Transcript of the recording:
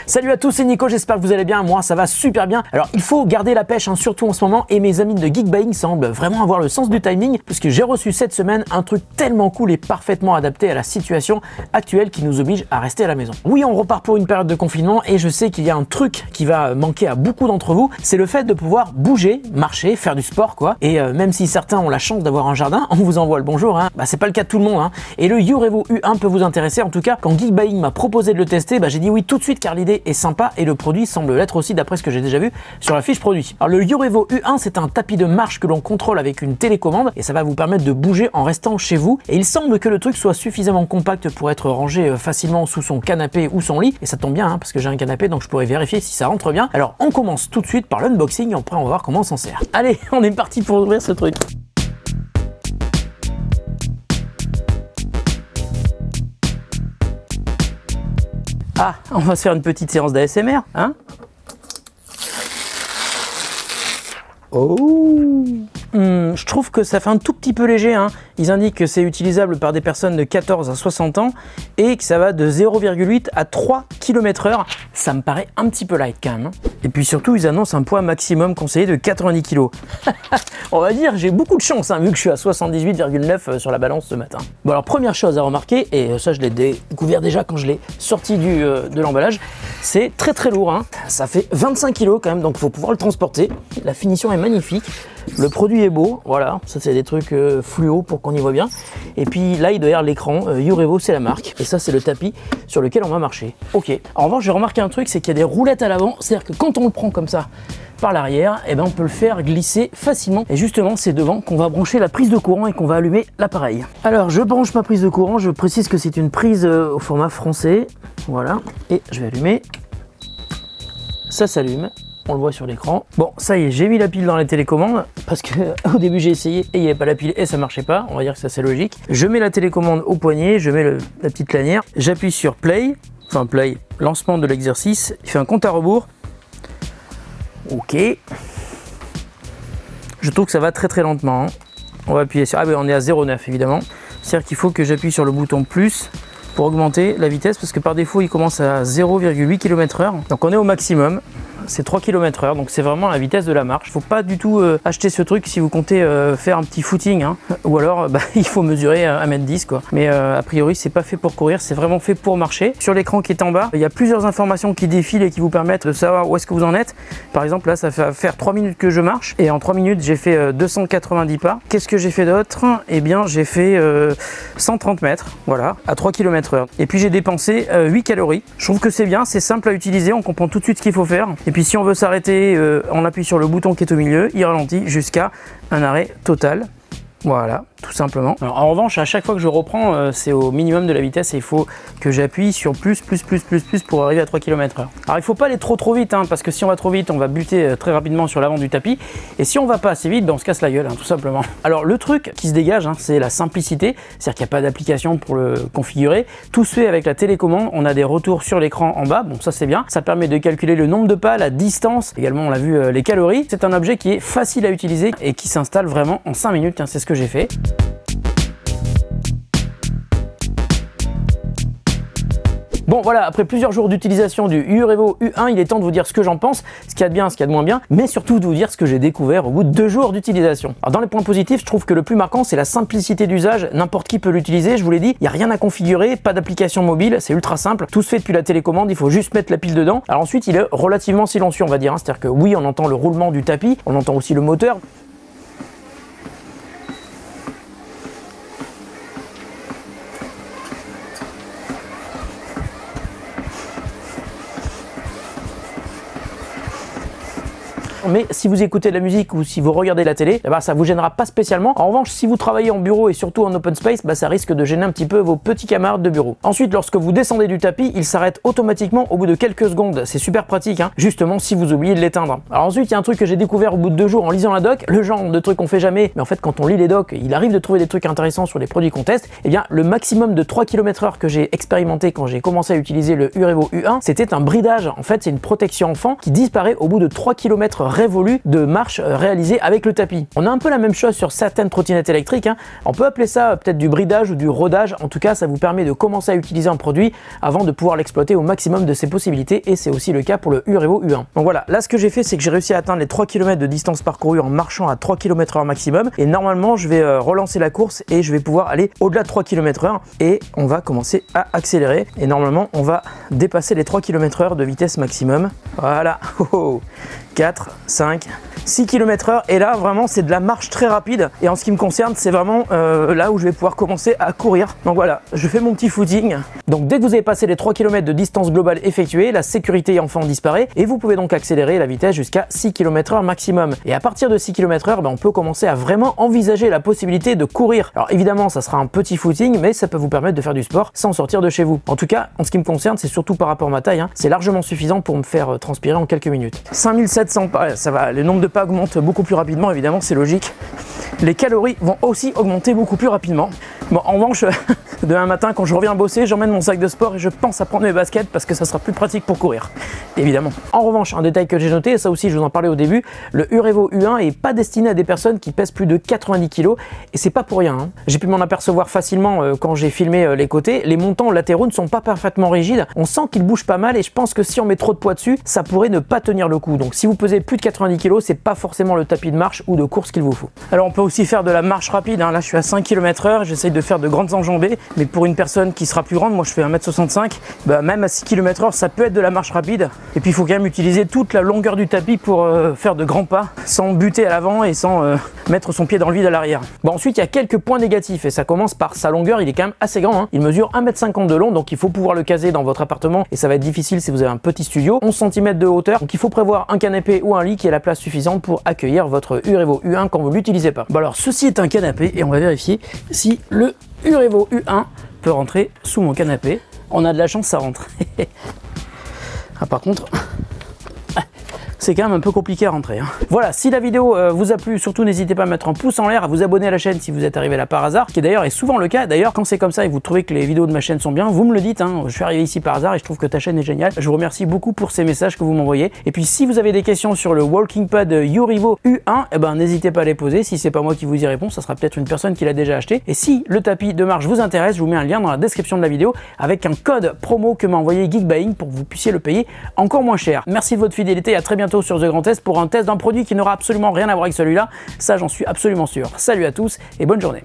Salut à tous, c'est Nico, j'espère que vous allez bien, moi ça va super bien. Alors il faut garder la pêche, surtout en ce moment, et mes amis de Geek Buying semblent vraiment avoir le sens du timing, puisque j'ai reçu cette semaine un truc tellement cool et parfaitement adapté à la situation actuelle qui nous oblige à rester à la maison. Oui, on repart pour une période de confinement, et je sais qu'il y a un truc qui va manquer à beaucoup d'entre vous, c'est le fait de pouvoir bouger, marcher, faire du sport quoi. Et même si certains ont la chance d'avoir un jardin, on vous envoie le bonjour, c'est pas le cas de tout le monde. Et le Urevo U1 peut vous intéresser, en tout cas quand Geek Buying m'a proposé de le tester, j'ai dit oui tout de suite car l'idée est sympa et le produit semble l'être aussi d'après ce que j'ai déjà vu sur la fiche produit. Alors le Urevo U1 c'est un tapis de marche que l'on contrôle avec une télécommande et ça va vous permettre de bouger en restant chez vous, et il semble que le truc soit suffisamment compact pour être rangé facilement sous son canapé ou son lit, et ça tombe bien parce que j'ai un canapé donc je pourrais vérifier si ça rentre bien. Alors on commence tout de suite par l'unboxing et après on va voir comment on s'en sert. Allez, on est parti pour ouvrir ce truc. Ah, on va se faire une petite séance d'ASMR, Oh, je trouve que ça fait un tout petit peu léger, Ils indiquent que c'est utilisable par des personnes de 14 à 60 ans et que ça va de 0,8 à 3 km/h. Ça me paraît un petit peu light quand même. Et puis surtout, ils annoncent un poids maximum conseillé de 90 kg. On va dire, j'ai beaucoup de chance, vu que je suis à 78,9 sur la balance ce matin. Bon alors, première chose à remarquer, et ça je l'ai découvert déjà quand je l'ai sorti de l'emballage, c'est très lourd, Ça fait 25 kg quand même, donc il faut pouvoir le transporter. La finition est magnifique. Le produit est beau, voilà, ça c'est des trucs fluo pour qu'on y voit bien. Et puis là, il doit y avoir l'écran, Urevo c'est la marque, et ça c'est le tapis sur lequel on va marcher. Ok, en revanche j'ai remarqué un truc, c'est qu'il y a des roulettes à l'avant, c'est-à-dire que quand on le prend comme ça par l'arrière, on peut le faire glisser facilement. Et justement, c'est devant qu'on va brancher la prise de courant et qu'on va allumer l'appareil. Alors je branche ma prise de courant, je précise que c'est une prise au format français, voilà, et je vais allumer, ça s'allume. On le voit sur l'écran. Bon, ça y est, j'ai mis la pile dans les télécommandes parce que au début j'ai essayé et il n'y avait pas la pile et ça marchait pas. On va dire que ça c'est logique. Je mets la télécommande au poignet, je mets la petite lanière, j'appuie sur play, lancement de l'exercice. Il fait un compte à rebours. Ok. Je trouve que ça va très lentement. On va appuyer sur. On est à 0,9 évidemment. C'est-à-dire qu'il faut que j'appuie sur le bouton plus pour augmenter la vitesse parce que par défaut il commence à 0,8 km/h. Donc on est au maximum. C'est 3 km/h, donc c'est vraiment la vitesse de la marche. Faut pas du tout acheter ce truc si vous comptez faire un petit footing, ou alors il faut mesurer 1,10 m quoi. Mais a priori c'est pas fait pour courir, c'est vraiment fait pour marcher. Sur l'écran qui est en bas, il y a plusieurs informations qui défilent et qui vous permettent de savoir où est-ce que vous en êtes. Par exemple là ça fait faire 3 minutes que je marche et en 3 minutes j'ai fait 290 pas. Qu'est-ce que j'ai fait d'autre? Eh bien j'ai fait 130 mètres, voilà, à 3 km/h. Et puis j'ai dépensé 8 calories. Je trouve que c'est bien, c'est simple à utiliser, on comprend tout de suite ce qu'il faut faire. Et puis si on veut s'arrêter, on appuie sur le bouton qui est au milieu, il ralentit jusqu'à un arrêt total. Voilà, tout simplement. Alors, en revanche, à chaque fois que je reprends, c'est au minimum de la vitesse et il faut que j'appuie sur plus pour arriver à 3 km/h. Alors, il ne faut pas aller trop vite, parce que si on va trop vite, on va buter très rapidement sur l'avant du tapis. Et si on va pas assez vite, on se casse la gueule, tout simplement. Alors, le truc qui se dégage, c'est la simplicité. C'est-à-dire qu'il n'y a pas d'application pour le configurer. Tout se fait avec la télécommande. On a des retours sur l'écran en bas. Bon, ça, c'est bien. Ça permet de calculer le nombre de pas, la distance. Également, on l'a vu, les calories. C'est un objet qui est facile à utiliser et qui s'installe vraiment en 5 minutes. C'est ce que j'ai fait. Bon voilà, après plusieurs jours d'utilisation du Urevo U1, il est temps de vous dire ce que j'en pense, ce qu'il y a de bien, ce qu'il y a de moins bien, mais surtout de vous dire ce que j'ai découvert au bout de 2 jours d'utilisation. Alors dans les points positifs, je trouve que le plus marquant, c'est la simplicité d'usage, n'importe qui peut l'utiliser, je vous l'ai dit, il n'y a rien à configurer, pas d'application mobile, c'est ultra simple, tout se fait depuis la télécommande, il faut juste mettre la pile dedans. Alors ensuite, il est relativement silencieux, on va dire, c'est-à-dire que oui, on entend le roulement du tapis, on entend aussi le moteur. Mais si vous écoutez de la musique ou si vous regardez la télé, ça vous gênera pas spécialement. En revanche, si vous travaillez en bureau et surtout en open space, ça risque de gêner un petit peu vos petits camarades de bureau. Ensuite, lorsque vous descendez du tapis, il s'arrête automatiquement au bout de quelques secondes. C'est super pratique, justement si vous oubliez de l'éteindre. Alors ensuite, il y a un truc que j'ai découvert au bout de 2 jours en lisant la doc, le genre de truc qu'on fait jamais, mais en fait quand on lit les docs, il arrive de trouver des trucs intéressants sur les produits qu'on teste. Et bien, le maximum de 3 km/h que j'ai expérimenté quand j'ai commencé à utiliser le Urevo U1, c'était un bridage. En fait, c'est une protection enfant qui disparaît au bout de 3 km révolus de marche réalisés avec le tapis. On a un peu la même chose sur certaines trottinettes électriques, hein. On peut appeler ça peut-être du bridage ou du rodage. En tout cas, ça vous permet de commencer à utiliser un produit avant de pouvoir l'exploiter au maximum de ses possibilités, et c'est aussi le cas pour le Urevo U1. Donc voilà, là ce que j'ai fait, c'est que j'ai réussi à atteindre les 3 km de distance parcourue en marchant à 3 km/h maximum, et normalement je vais relancer la course et je vais pouvoir aller au-delà de 3 km/h et on va commencer à accélérer, et normalement on va dépasser les 3 km/h de vitesse maximum. Voilà, 4, 5, 6 km/h, et là vraiment c'est de la marche très rapide, et en ce qui me concerne c'est vraiment là où je vais pouvoir commencer à courir. Donc voilà, je fais mon petit footing. Donc dès que vous avez passé les 3 km de distance globale effectuée, la sécurité enfant disparaît et vous pouvez donc accélérer la vitesse jusqu'à 6 km/h maximum. Et à partir de 6 km/h, on peut commencer à vraiment envisager la possibilité de courir. Alors évidemment ça sera un petit footing, mais ça peut vous permettre de faire du sport sans sortir de chez vous. En tout cas, en ce qui me concerne, c'est surtout par rapport à ma taille, hein, c'est largement suffisant pour me faire transpirer en quelques minutes. 5700 pas, ça va, le nombre de pas augmente beaucoup plus rapidement, évidemment, c'est logique. Les calories vont aussi augmenter beaucoup plus rapidement. Bon, en revanche, demain matin, quand je reviens bosser, j'emmène mon sac de sport et je pense à prendre mes baskets parce que ça sera plus pratique pour courir, évidemment. En revanche, un détail que j'ai noté, et ça aussi je vous en parlais au début, le Urevo U1 est pas destiné à des personnes qui pèsent plus de 90 kg, et c'est pas pour rien, hein. J'ai pu m'en apercevoir facilement quand j'ai filmé les côtés. Les montants latéraux ne sont pas parfaitement rigides, on sent qu'ils bougent pas mal, et je pense que si on met trop de poids dessus, ça pourrait ne pas tenir le coup. Donc si vous pesez plus de 90 kg, c'est pas forcément le tapis de marche ou de course qu'il vous faut. Alors on peut aussi faire de la marche rapide, hein. Là je suis à 5 km/h, j'essaye de faire de grandes enjambées, mais pour une personne qui sera plus grande, moi je fais 1m65, bah même à 6 km/h ça peut être de la marche rapide. Et puis il faut quand même utiliser toute la longueur du tapis pour faire de grands pas sans buter à l'avant et sans mettre son pied dans le vide à l'arrière. Bon, ensuite il y a quelques points négatifs, et ça commence par sa longueur. Il est quand même assez grand, hein. Il mesure 1m50 de long, donc il faut pouvoir le caser dans votre appartement, et ça va être difficile si vous avez un petit studio. 11 cm de hauteur, donc il faut prévoir un canapé ou un lit qui ait la place suffisante pour accueillir votre Urevo U1 quand vous ne l'utilisez pas. Bon, alors ceci est un canapé, et on va vérifier si le Urevo U1 peut rentrer sous mon canapé. On a de la chance, ça rentre. Ah, par contre, c'est quand même un peu compliqué à rentrer, hein. Voilà, si la vidéo vous a plu, surtout n'hésitez pas à mettre un pouce en l'air, à vous abonner à la chaîne si vous êtes arrivé là par hasard, ce qui d'ailleurs est souvent le cas. D'ailleurs, quand c'est comme ça et vous trouvez que les vidéos de ma chaîne sont bien, vous me le dites, hein. Je suis arrivé ici par hasard et je trouve que ta chaîne est géniale. Je vous remercie beaucoup pour ces messages que vous m'envoyez. Et puis si vous avez des questions sur le Walking Pad Urevo U1, eh ben n'hésitez pas à les poser. Si c'est pas moi qui vous y réponds, ça sera peut-être une personne qui l'a déjà acheté. Et si le tapis de marche vous intéresse, je vous mets un lien dans la description de la vidéo avec un code promo que m'a envoyé Geekbuying pour que vous puissiez le payer encore moins cher. Merci de votre fidélité et à très bientôt sur The Grand Test pour un test d'un produit qui n'aura absolument rien à voir avec celui-là, ça j'en suis absolument sûr. Salut à tous et bonne journée.